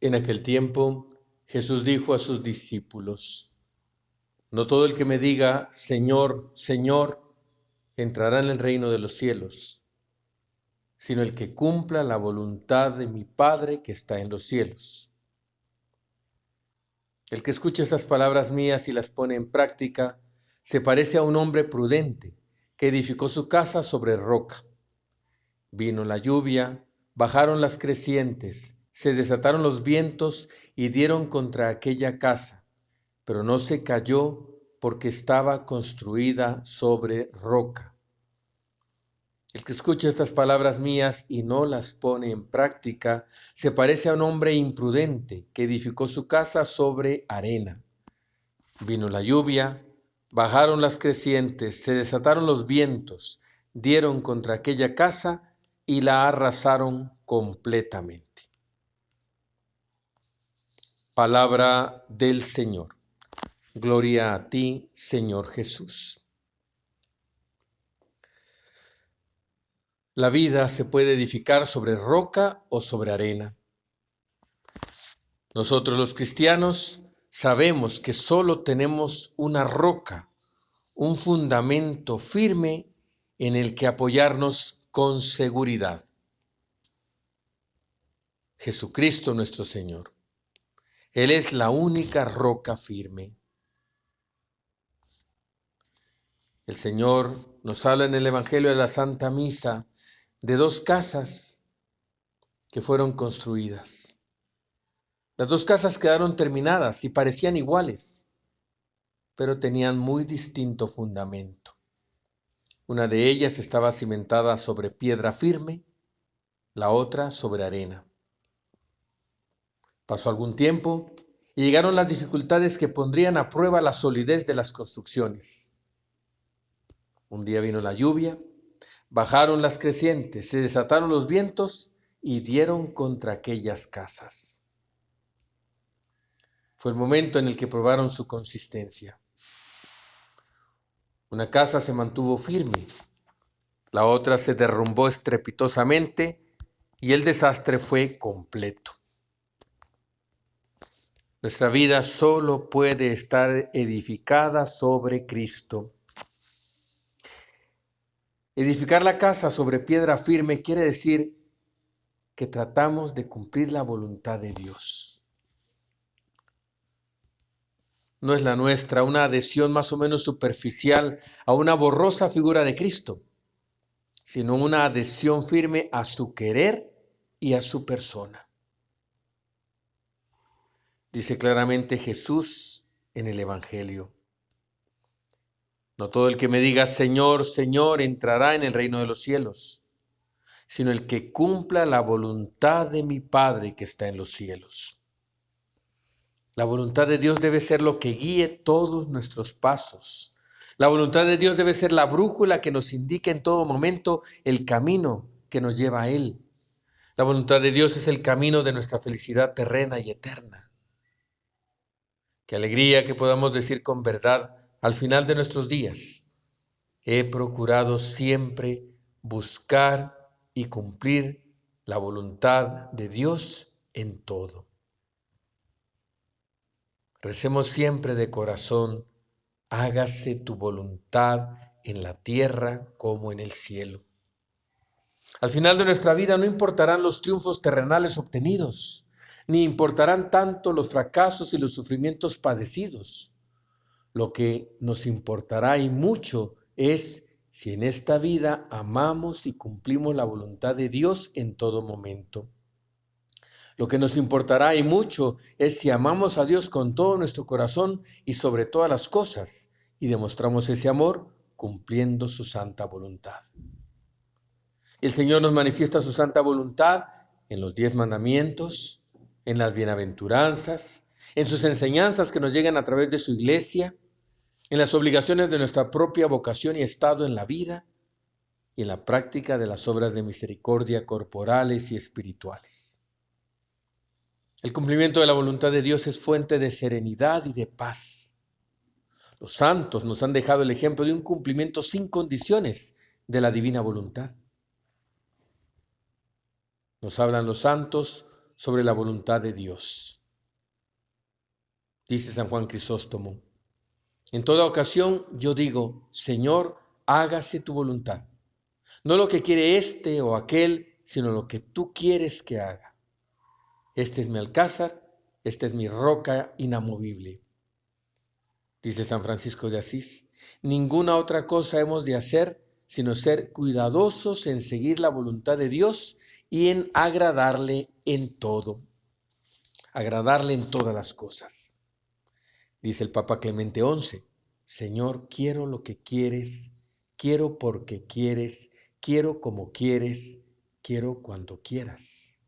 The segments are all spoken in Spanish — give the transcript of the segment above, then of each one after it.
En aquel tiempo, Jesús dijo a sus discípulos: No todo el que me diga, Señor, Señor, entrará en el reino de los cielos, sino el que cumpla la voluntad de mi Padre que está en los cielos. El que escucha estas palabras mías y las pone en práctica, se parece a un hombre prudente que edificó su casa sobre roca. Vino la lluvia, bajaron las crecientes, se desataron los vientos y dieron contra aquella casa, pero no se cayó porque estaba construida sobre roca. El que escucha estas palabras mías y no las pone en práctica, se parece a un hombre imprudente que edificó su casa sobre arena. Vino la lluvia, bajaron las crecientes, se desataron los vientos, dieron contra aquella casa y la arrasaron completamente. Palabra del Señor. Gloria a ti, Señor Jesús. La vida se puede edificar sobre roca o sobre arena. Nosotros los cristianos sabemos que solo tenemos una roca, un fundamento firme en el que apoyarnos con seguridad. Jesucristo nuestro Señor. Él es la única roca firme. El Señor nos habla en el Evangelio de la Santa Misa de dos casas que fueron construidas. Las dos casas quedaron terminadas y parecían iguales, pero tenían muy distinto fundamento. Una de ellas estaba cimentada sobre piedra firme, la otra sobre arena. Pasó algún tiempo y llegaron las dificultades que pondrían a prueba la solidez de las construcciones. Un día vino la lluvia, bajaron las crecientes, se desataron los vientos y dieron contra aquellas casas. Fue el momento en el que probaron su consistencia. Una casa se mantuvo firme, la otra se derrumbó estrepitosamente y el desastre fue completo. Nuestra vida solo puede estar edificada sobre Cristo. Edificar la casa sobre piedra firme quiere decir que tratamos de cumplir la voluntad de Dios. No es la nuestra una adhesión más o menos superficial a una borrosa figura de Cristo, sino una adhesión firme a su querer y a su persona. Dice claramente Jesús en el Evangelio: No todo el que me diga Señor, Señor entrará en el reino de los cielos, sino el que cumpla la voluntad de mi Padre que está en los cielos. La voluntad de Dios debe ser lo que guíe todos nuestros pasos. La voluntad de Dios debe ser la brújula que nos indique en todo momento el camino que nos lleva a Él. La voluntad de Dios es el camino de nuestra felicidad terrena y eterna. Qué alegría que podamos decir con verdad al final de nuestros días: he procurado siempre buscar y cumplir la voluntad de Dios en todo. Recemos siempre de corazón: hágase tu voluntad en la tierra como en el cielo. Al final de nuestra vida no importarán los triunfos terrenales obtenidos, ni importarán tanto los fracasos y los sufrimientos padecidos. Lo que nos importará y mucho es si en esta vida amamos y cumplimos la voluntad de Dios en todo momento. Lo que nos importará y mucho es si amamos a Dios con todo nuestro corazón y sobre todas las cosas, y demostramos ese amor cumpliendo su santa voluntad. El Señor nos manifiesta su santa voluntad en los 10 mandamientos, en las bienaventuranzas, en sus enseñanzas que nos llegan a través de su iglesia, en las obligaciones de nuestra propia vocación y estado en la vida, y en la práctica de las obras de misericordia corporales y espirituales. El cumplimiento de la voluntad de Dios es fuente de serenidad y de paz. Los santos nos han dejado el ejemplo de un cumplimiento sin condiciones de la divina voluntad. Nos hablan los santos sobre la voluntad de Dios. Dice San Juan Crisóstomo: en toda ocasión yo digo, Señor, hágase tu voluntad. No lo que quiere este o aquel, sino lo que tú quieres que haga. Este es mi alcázar, esta es mi roca inamovible. Dice San Francisco de Asís: ninguna otra cosa hemos de hacer sino ser cuidadosos en seguir la voluntad de Dios y en agradarle en todo. Agradarle en todas las cosas. Dice el Papa Clemente XI: Señor, quiero lo que quieres, quiero porque quieres, quiero como quieres, quiero cuando quieras.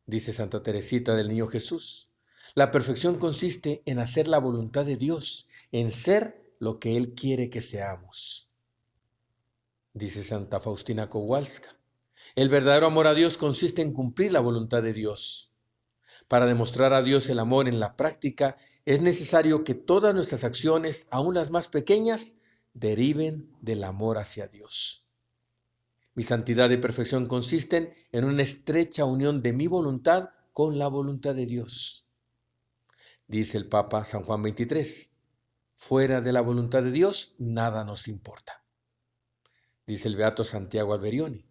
Dice Santa Teresita del Niño Jesús: la perfección consiste en hacer la voluntad de Dios, en ser lo que Él quiere que seamos. Dice Santa Faustina Kowalska: el verdadero amor a Dios consiste en cumplir la voluntad de Dios. Para demostrar a Dios el amor en la práctica, es necesario que todas nuestras acciones, aun las más pequeñas, deriven del amor hacia Dios. Mi santidad y perfección consisten en una estrecha unión de mi voluntad con la voluntad de Dios. Dice el Papa San Juan XXIII: fuera de la voluntad de Dios, nada nos importa. Dice el beato Santiago Alberione: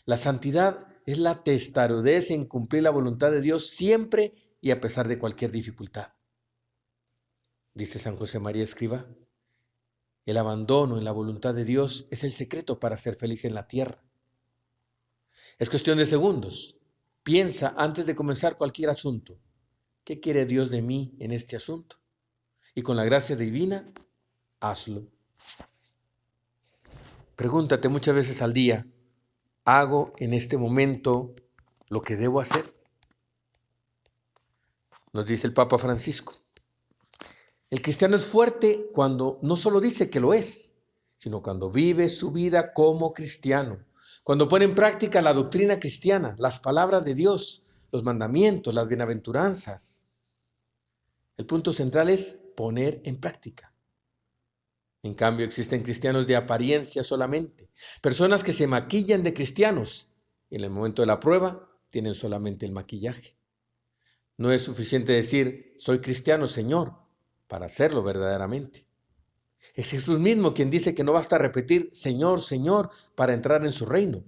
la santidad es la testarudez en cumplir la voluntad de Dios siempre y a pesar de cualquier dificultad. Dice San José María Escrivá: el abandono en la voluntad de Dios es el secreto para ser feliz en la tierra. Es cuestión de segundos. Piensa antes de comenzar cualquier asunto: ¿qué quiere Dios de mí en este asunto? Y con la gracia divina, hazlo. Pregúntate muchas veces al día: ¿hago en este momento lo que debo hacer? Nos dice el Papa Francisco: el cristiano es fuerte cuando no solo dice que lo es, sino cuando vive su vida como cristiano, cuando pone en práctica la doctrina cristiana, las palabras de Dios, los mandamientos, las bienaventuranzas. El punto central es poner en práctica. En cambio, existen cristianos de apariencia solamente, personas que se maquillan de cristianos y en el momento de la prueba tienen solamente el maquillaje. No es suficiente decir, soy cristiano, Señor, para hacerlo verdaderamente. Es Jesús mismo quien dice que no basta repetir, Señor, Señor, para entrar en su reino.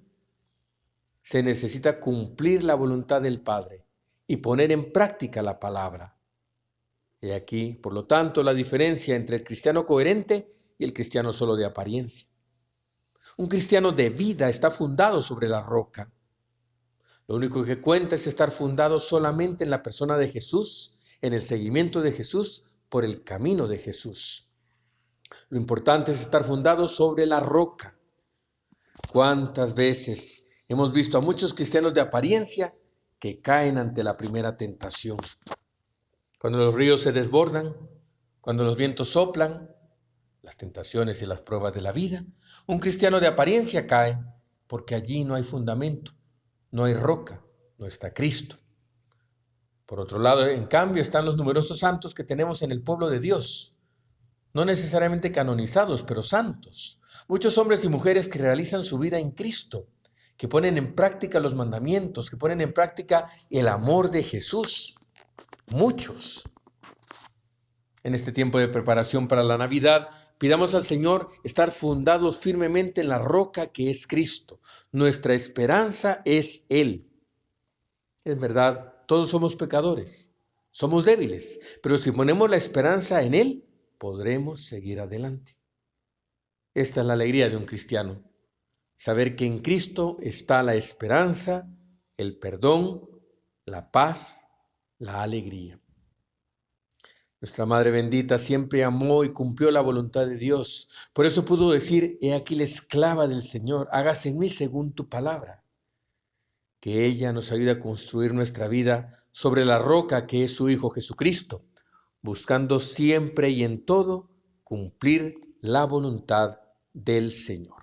Se necesita cumplir la voluntad del Padre y poner en práctica la palabra. Y aquí, por lo tanto, la diferencia entre el cristiano coherente y el cristiano solo de apariencia. Un cristiano de vida está fundado sobre la roca. Lo único que cuenta es estar fundado solamente en la persona de Jesús, en el seguimiento de Jesús, por el camino de Jesús. Lo importante es estar fundado sobre la roca. ¿Cuántas veces hemos visto a muchos cristianos de apariencia que caen ante la primera tentación? Cuando los ríos se desbordan, cuando los vientos soplan, las tentaciones y las pruebas de la vida, un cristiano de apariencia cae porque allí no hay fundamento, no hay roca, no está Cristo. Por otro lado, en cambio, están los numerosos santos que tenemos en el pueblo de Dios, no necesariamente canonizados, pero santos. Muchos hombres y mujeres que realizan su vida en Cristo, que ponen en práctica los mandamientos, que ponen en práctica el amor de Jesús. Muchos. En este tiempo de preparación para la Navidad, pidamos al Señor estar fundados firmemente en la roca que es Cristo. Nuestra esperanza es Él. Es verdad, todos somos pecadores, somos débiles, pero si ponemos la esperanza en Él, podremos seguir adelante. Esta es la alegría de un cristiano, saber que en Cristo está la esperanza, el perdón, la paz, la alegría. Nuestra Madre bendita siempre amó y cumplió la voluntad de Dios. Por eso pudo decir, he aquí la esclava del Señor, hágase en mí según tu palabra. Que ella nos ayude a construir nuestra vida sobre la roca que es su Hijo Jesucristo, buscando siempre y en todo cumplir la voluntad del Señor.